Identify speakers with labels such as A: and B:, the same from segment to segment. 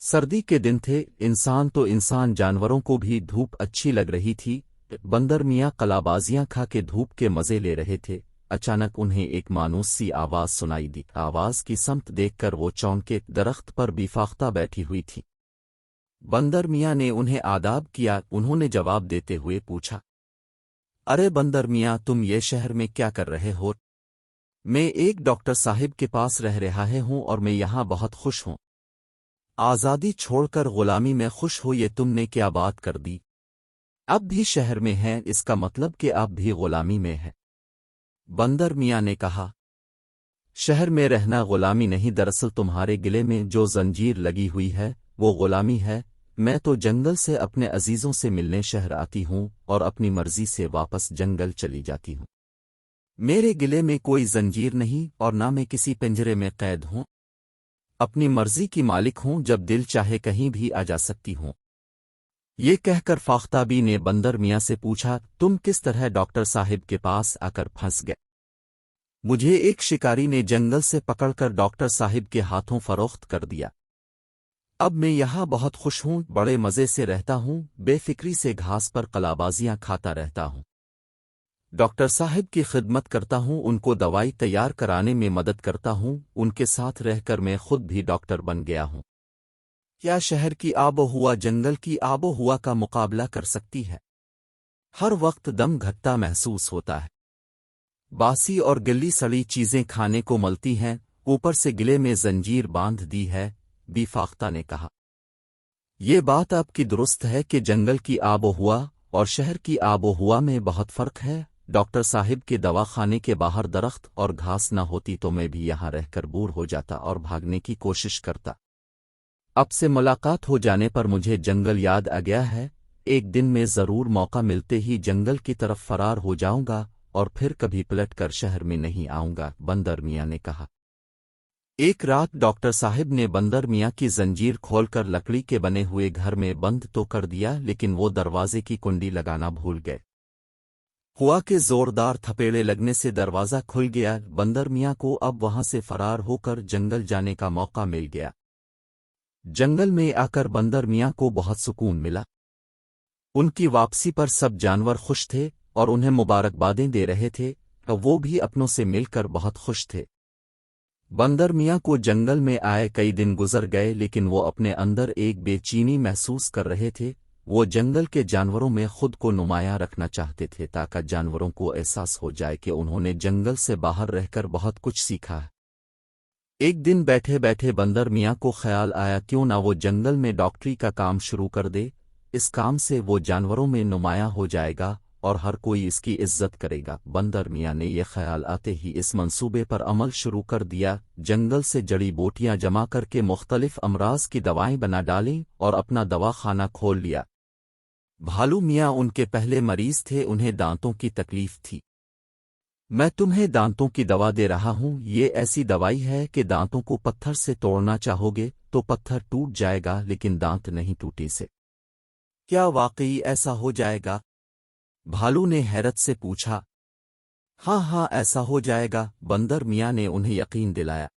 A: सर्दी के दिन थे। इंसान तो इंसान, जानवरों को भी धूप अच्छी लग रही थी। बंदर मियाँ कलाबाजियां खा के धूप के मजे ले रहे थे। अचानक उन्हें एक मानूस सी आवाज सुनाई दी। आवाज की समत देखकर वो चौंके। दरख्त पर बेफाख्ता बैठी हुई थी। बंदर मियाँ ने उन्हें आदाब किया। उन्होंने जवाब देते हुए पूछा, अरे बंदर मियाँ, तुम ये शहर में क्या कर रहे हो? मैं एक डॉक्टर साहिब के पास रह रहा हूँ और मैं यहाँ बहुत खुश हूँ। आज़ादी छोड़कर गुलामी में खुश हो, ये तुमने क्या बात कर दी? अब भी शहर में हैं, इसका मतलब कि आप भी गुलामी में हैं। बंदर मियाँ ने कहा, शहर में रहना गुलामी नहीं, दरअसल तुम्हारे गिले में जो जंजीर लगी हुई है वो गुलामी है। मैं तो जंगल से अपने अजीजों से मिलने शहर आती हूँ और अपनी मर्जी से वापस जंगल चली जाती हूँ। मेरे गिले में कोई जंजीर नहीं और ना मैं किसी पिंजरे में कैद हूँ। अपनी मर्जी की मालिक हूँ, जब दिल चाहे कहीं भी आ जा सकती हूँ। ये कहकर फाख्ताबी ने बंदर मियाँ से पूछा, तुम किस तरह डॉक्टर साहिब के पास आकर फंस गए? मुझे एक शिकारी ने जंगल से पकड़कर डॉक्टर साहिब के हाथों फरोख्त कर दिया। अब मैं यहाँ बहुत खुश हूँ, बड़े मज़े से रहता हूँ, बेफिक्री से घास पर कलाबाजियाँ खाता रहता हूँ। डॉक्टर साहिब की खिदमत करता हूँ, उनको दवाई तैयार कराने में मदद करता हूँ। उनके साथ रहकर मैं खुद भी डॉक्टर बन गया हूँ। क्या शहर की आबो हुआ जंगल की आबो हुआ का मुकाबला कर सकती है? हर वक्त दम घटता महसूस होता है। बासी और गिल्ली सड़ी चीजें खाने को मिलती हैं, ऊपर से गिले में जंजीर बांध दी है। बीफाख्ता ने कहा, ये बात आपकी दुरुस्त है कि जंगल की आबो हुआ और शहर की आबो हुआ में बहुत फर्क है। डॉक्टर साहिब के दवाखाने के बाहर दरख्त और घास न होती तो मैं भी यहाँ रहकर बोर हो जाता और भागने की कोशिश करता। अब से मुलाकात हो जाने पर मुझे जंगल याद आ गया है। एक दिन मैं जरूर मौका मिलते ही जंगल की तरफ फरार हो जाऊंगा और फिर कभी पलट कर शहर में नहीं आऊंगा। बंदर मियाँ ने कहा। एक रात डॉक्टर साहिब ने बंदर मियाँ की जंजीर खोलकर लकड़ी के बने हुए घर में बंद तो कर दिया, लेकिन वो दरवाजे की कुंडी लगाना भूल गए। हुआ के जोरदार थपेड़े लगने से दरवाजा खुल गया। बंदर मियाँ को अब वहां से फरार होकर जंगल जाने का मौका मिल गया। जंगल में आकर बंदर मियाँ को बहुत सुकून मिला। उनकी वापसी पर सब जानवर खुश थे और उन्हें मुबारकबादें दे रहे थे। वो भी अपनों से मिलकर बहुत खुश थे। बंदर मियाँ को जंगल में आए कई दिन गुजर गए, लेकिन वो अपने अंदर एक बेचैनी महसूस कर रहे थे। वो जंगल के जानवरों में खुद को नुमायां रखना चाहते थे ताकि जानवरों को एहसास हो जाए कि उन्होंने जंगल से बाहर रहकर बहुत कुछ सीखा है। एक दिन बैठे बैठे बंदर मियाँ को ख्याल आया, क्यों ना वो जंगल में डॉक्टरी का काम शुरू कर दे। इस काम से वो जानवरों में नुमायां हो जाएगा और हर कोई इसकी इज्जत करेगा। बंदर मियाँ ने यह ख्याल आते ही इस मंसूबे पर अमल शुरू कर दिया। जंगल से जड़ी बूटियां जमा करके मुख्तलिफ अमराज की दवाएं बना डालीं और अपना दवाखाना खोल लिया। भालू मियाँ उनके पहले मरीज थे, उन्हें दांतों की तकलीफ थी। मैं तुम्हें दांतों की दवा दे रहा हूँ। ये ऐसी दवाई है कि दांतों को पत्थर से तोड़ना चाहोगे तो पत्थर टूट जाएगा, लेकिन दांत नहीं टूटे से। क्या वाकई ऐसा हो जाएगा? भालू ने हैरत से पूछा। हाँ हाँ, ऐसा हो जाएगा, बंदर मियाँ ने उन्हें यकीन दिलाया।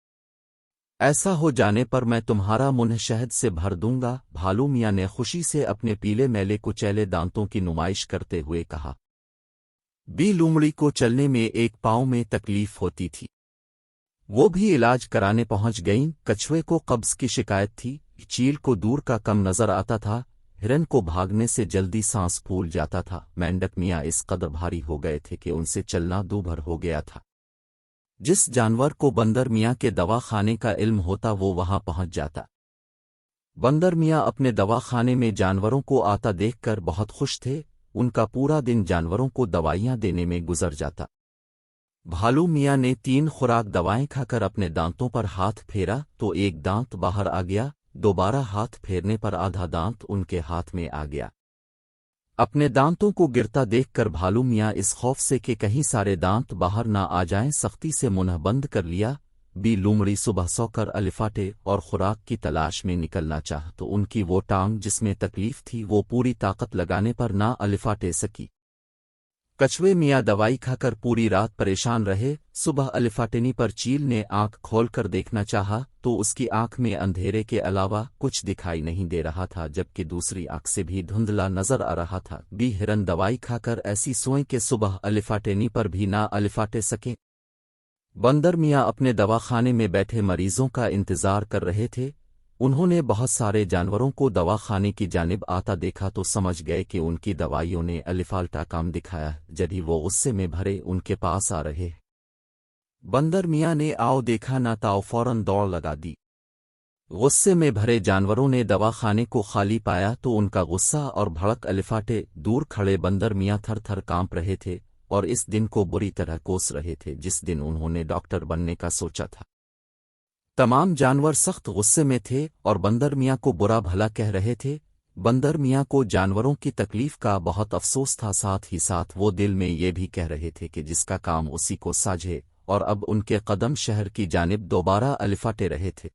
A: ऐसा हो जाने पर मैं तुम्हारा मुंह शहद से भर दूंगा। भालू मियाँ ने खुशी से अपने पीले मैले कुचैले दांतों की नुमाइश करते हुए कहा। बी लूमड़ी को चलने में एक पांव में तकलीफ होती थी, वो भी इलाज कराने पहुंच गईं। कछुए को कब्ज की शिकायत थी, चील को दूर का कम नजर आता था, हिरन को भागने से जल्दी सांस फूल जाता था। मेंढक मियाँ इस कदर भारी हो गए थे कि उनसे चलना दूभर हो गया था। जिस जानवर को बंदर मियाँ के दवाखाने का इल्म होता वो वहां पहुंच जाता। बंदर मियाँ अपने दवाखाने में जानवरों को आता देखकर बहुत खुश थे। उनका पूरा दिन जानवरों को दवाइयाँ देने में गुजर जाता। भालू मियाँ ने 3 खुराक दवाएं खाकर अपने दांतों पर हाथ फेरा तो एक दांत बाहर आ गया। दोबारा हाथ फेरने पर आधा दांत उनके हाथ में आ गया। अपने दांतों को गिरता देखकर भालू मियाँ इस खौफ से कि कहीं सारे दांत बाहर ना आ जाएं, सख्ती से मुंह बंद कर लिया। बी लूमड़ी सुबह सोकर अलिफाटे और खुराक की तलाश में निकलना चाह तो उनकी वो टांग जिसमें तकलीफ थी वो पूरी ताकत लगाने पर ना अलिफाटे सकी। कछुए मियाँ दवाई खाकर पूरी रात परेशान रहे। सुबह अलिफाटेनी पर चील ने आंख खोलकर देखना चाहा तो उसकी आंख में अंधेरे के अलावा कुछ दिखाई नहीं दे रहा था, जबकि दूसरी आंख से भी धुंधला नजर आ रहा था। हिरन दवाई खाकर ऐसी सोए कि सुबह अलिफाटेनी पर भी ना अलिफाटे सके। बंदर मियाँ अपने दवाखाने में बैठे मरीजों का इंतजार कर रहे थे। उन्होंने बहुत सारे जानवरों को दवाखाने की जानिब आता देखा तो समझ गए कि उनकी दवाइयों ने अलिफाल्टा काम दिखाया। जब वो गुस्से में भरे उनके पास आ रहे, बंदर मियाँ ने आओ देखा ना ताओ फौरन दौड़ लगा दी। गुस्से में भरे जानवरों ने दवाखाने को खाली पाया तो उनका गुस्सा और भड़क अलिफाटे दूर खड़े बंदर मियाँ थर थर कांप रहे थे और इस दिन को बुरी तरह कोस रहे थे जिस दिन उन्होंने डॉक्टर बनने का सोचा था। तमाम जानवर सख्त गुस्से में थे और बंदर मियाँ को बुरा भला कह रहे थे। बंदर मियाँ को जानवरों की तकलीफ का बहुत अफसोस था, साथ ही साथ वो दिल में ये भी कह रहे थे कि जिसका काम उसी को साझे, और अब उनके कदम शहर की जानिब दोबारा अलिफाटे रहे थे।